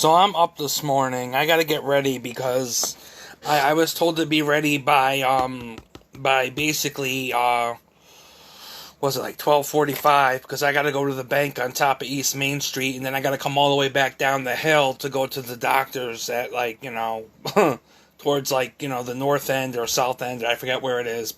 So I'm up this morning. I gotta get ready because I was told to be ready by basically was it like 12:45 because I gotta go to the bank on top of East Main Street, and then I gotta come all the way back down the hill to go to the doctor's at towards the north end or south end. I forget where it is,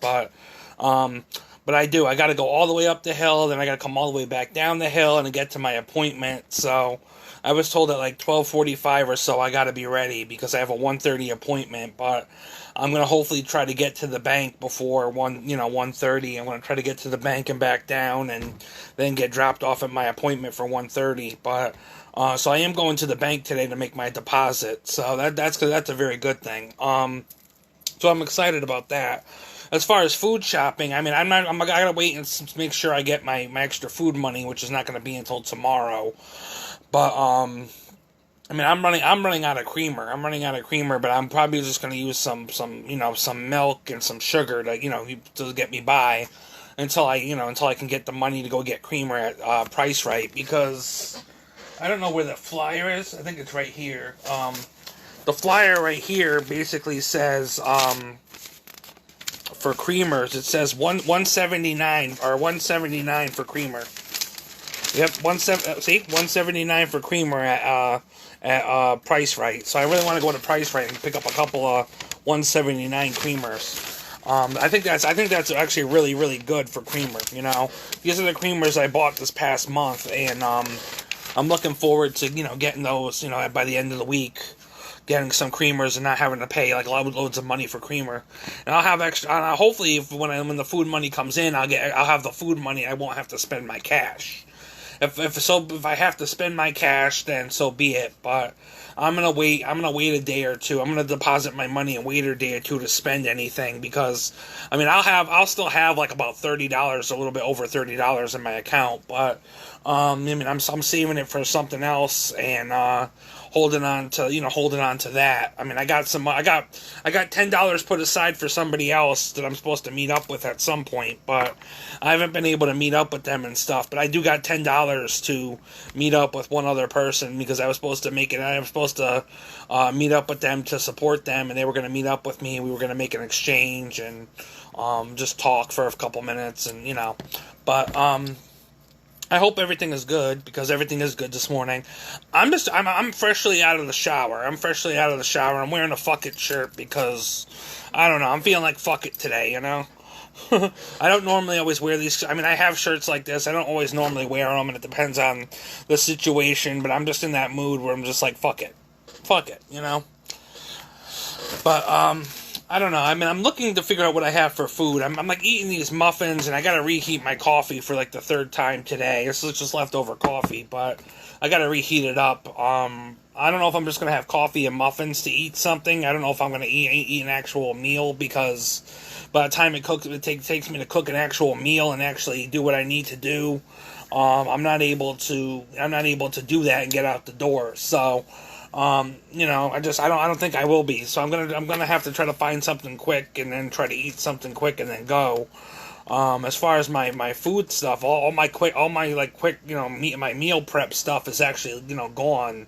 um but I gotta go all the way up the hill, then I gotta come all the way back down the hill and get to my appointment. So I was told at like 12:45 or so I gotta be ready because I have a 1:30 appointment. But I'm gonna hopefully try to get to the bank before 1:30. I'm gonna try to get to the bank and back down, and then get dropped off at my appointment for 1:30. But so I am going to the bank today to make my deposit. So that's a very good thing. So I'm excited about that. As far as food shopping, I mean, I gotta wait and make sure I get my extra food money, which is not gonna be until tomorrow. But I mean, I'm running out of creamer. But I'm probably just gonna use some milk and some sugar to get me by until I can get the money to go get creamer at Price Right, because I don't know where the flyer is. I think it's right here. The flyer right here basically says for creamers, it says 179 or 179 for creamer. Yep, 179 for creamer at Price Right. So I really want to go to Price Right and pick up a couple of 179 creamers. I think that's actually really, really good for creamer. These are the creamers I bought this past month, and I'm looking forward to getting those by the end of the week. Getting some creamers and not having to pay like loads of money for creamer, and I'll have extra. Hopefully, when the food money comes in, I'll have the food money. I won't have to spend my cash. If I have to spend my cash, then so be it. But I'm gonna wait a day or two. I'm gonna deposit my money and wait a day or two to spend anything, because I mean I'll still have like about $30, a little bit over $30 in my account. But I mean I'm saving it for something else, and holding on to that. I mean, I got $10 put aside for somebody else that I'm supposed to meet up with at some point, but I haven't been able to meet up with them and stuff. But I do got $10 to meet up with one other person, because I was supposed to meet up with them to support them, and they were going to meet up with me. We were going to make an exchange and just talk for a couple minutes, and but I hope everything is good, because everything is good this morning. I'm freshly out of the shower. I'm wearing a fuck it shirt because I don't know. I'm feeling like fuck it today. I don't normally always wear these. I mean, I have shirts like this. I don't always normally wear them, and it depends on the situation. But I'm just in that mood where I'm just like fuck it. But I don't know. I mean, I'm looking to figure out what I have for food. I'm like eating these muffins, and I gotta reheat my coffee for like the third time today. This is just leftover coffee, but I gotta reheat it up. I don't know if I'm just gonna have coffee and muffins to eat something. I don't know if I'm gonna eat an actual meal, because by the time it takes me to cook an actual meal and actually do what I need to do, I'm not able to do that and get out the door. So. I don't think I will be. So I'm gonna have to try to find something quick, and then try to eat something quick and then go. As far as my food stuff, all my quick my meal prep stuff is actually gone.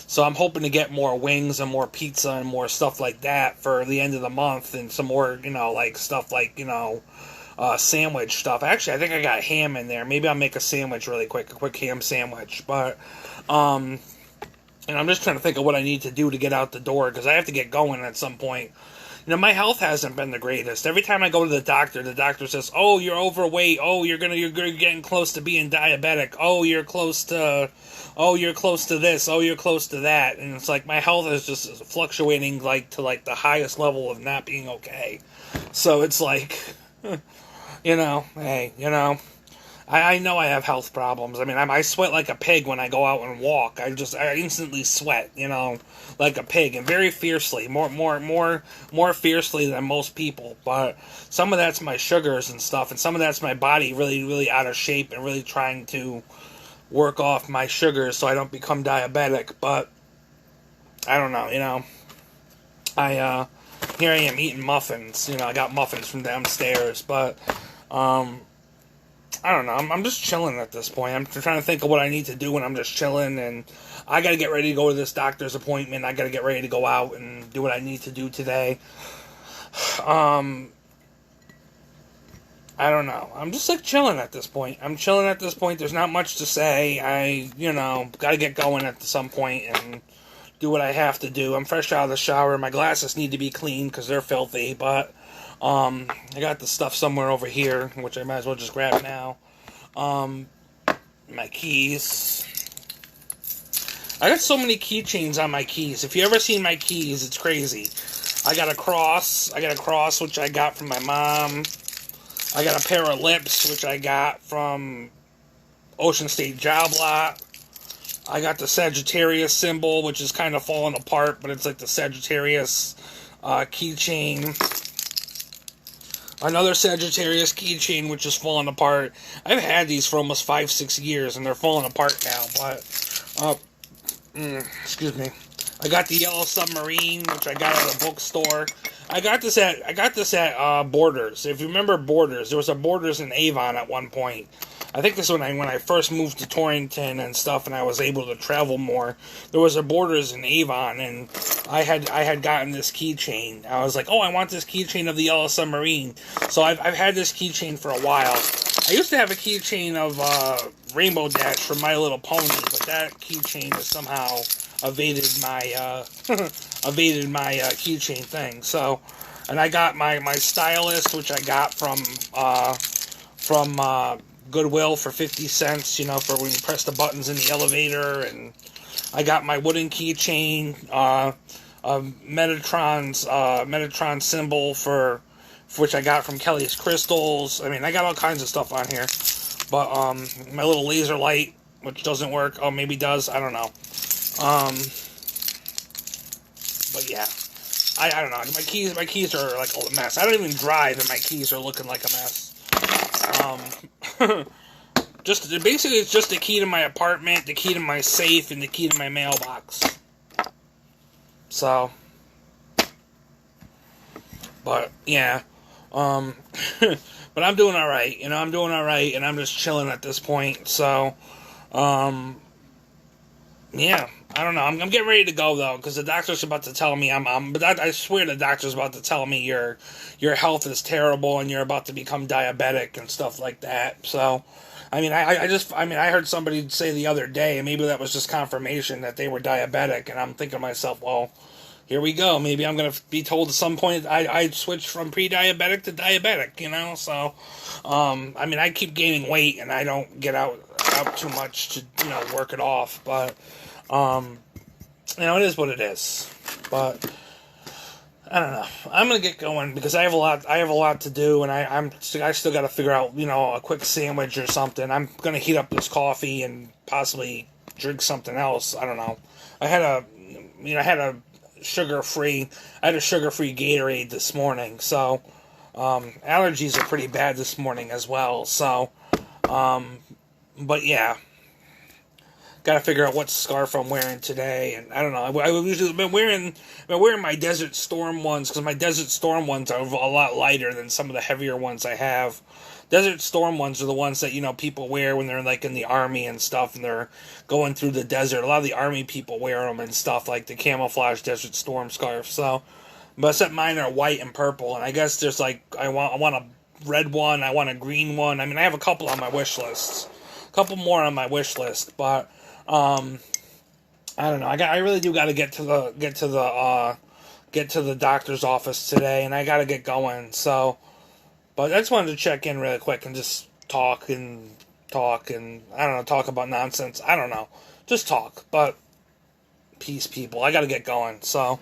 So I'm hoping to get more wings and more pizza and more stuff like that for the end of the month, and some more stuff like sandwich stuff. Actually, I think I got ham in there. Maybe I'll make a sandwich really quick, a quick ham sandwich. But and I'm just trying to think of what I need to do to get out the door, because I have to get going at some point. My health hasn't been the greatest. Every time I go to the doctor says, "Oh, you're overweight. Oh, you're getting close to being diabetic. Oh, you're close to this. Oh, you're close to that." And it's like my health is just fluctuating to the highest level of not being okay. So it's like, hey, I know I have health problems. I mean, I sweat like a pig when I go out and walk. I instantly sweat, like a pig, and very fiercely, more fiercely than most people. But some of that's my sugars and stuff, and some of that's my body really, really out of shape and really trying to work off my sugars so I don't become diabetic. But I don't know, here I am eating muffins. I got muffins from downstairs, but I don't know. I'm just chilling at this point. I'm trying to think of what I need to do when I'm just chilling, and I got to get ready to go to this doctor's appointment. I got to get ready to go out and do what I need to do today. I don't know. I'm just like chilling at this point. I'm chilling at this point. There's not much to say. Got to get going at some point and do what I have to do. I'm fresh out of the shower. My glasses need to be cleaned because they're filthy, but I got the stuff somewhere over here, which I might as well just grab now. My keys. I got so many keychains on my keys. If you ever seen my keys, it's crazy. I got a cross, which I got from my mom. I got a pair of lips, which I got from Ocean State Job Lot. I got the Sagittarius symbol, which is kind of falling apart, but it's like the Sagittarius keychain. Another Sagittarius keychain, which is falling apart. I've had these for almost 5-6 years, and they're falling apart now, but, excuse me. I got the Yellow Submarine, which I got at a bookstore. I got this at Borders. If you remember Borders, there was a Borders in Avon at one point. I think this is when I first moved to Torrington and stuff, and I was able to travel more. There was a Borders in Avon, and I had gotten this keychain. I was like, oh, I want this keychain of the Yellow Submarine. So I've had this keychain for a while. I used to have a keychain of Rainbow Dash from My Little Pony, but that keychain has somehow evaded my keychain thing. So, and I got my stylus, which I got from Goodwill for 50 cents, for when you press the buttons in the elevator. And I got my wooden keychain, Metatron symbol for which I got from Kelly's Crystals. I mean, I got all kinds of stuff on here. But my little laser light, which doesn't work. Oh, maybe does. I don't know. But yeah, I don't know. My keys are like a mess. I don't even drive, and my keys are looking like a mess. Basically, it's just the key to my apartment, the key to my safe, and the key to my mailbox. So, but yeah, but I'm doing all right. I'm doing all right, and I'm just chilling at this point. So, yeah. I don't know. I'm getting ready to go though, because the doctor's about to tell me I swear the doctor's about to tell me your health is terrible and you're about to become diabetic and stuff like that. So, I mean, I heard somebody say the other day, and maybe that was just confirmation that they were diabetic, and I'm thinking to myself, well, here we go. Maybe I'm going to be told at some point I switched from pre-diabetic to diabetic, So, I mean, I keep gaining weight, and I don't get out too much to, work it off, but it is what it is. But I don't know. I'm gonna get going because I have a lot to do, and I still got to figure out a quick sandwich or something. I'm gonna heat up this coffee and possibly drink something else. I don't know. I had a sugar-free Gatorade this morning, so allergies are pretty bad this morning as well. So, but yeah. Got to figure out what scarf I'm wearing today, and I don't know. I've usually been wearing my Desert Storm ones because my Desert Storm ones are a lot lighter than some of the heavier ones I have. Desert Storm ones are the ones that people wear when they're like in the army and stuff, and they're going through the desert. A lot of the army people wear them and stuff, like the camouflage Desert Storm scarf. So, but except mine are white and purple, and I guess there's I want a red one, I want a green one. I mean, I have a couple on my wish list, a couple more on my wish list, but. I don't know. I really do got to get to the doctor's office today, and I got to get going. So, but I just wanted to check in really quick and just talk and I don't know, talk about nonsense. I don't know, just talk. But peace, people. I got to get going. So.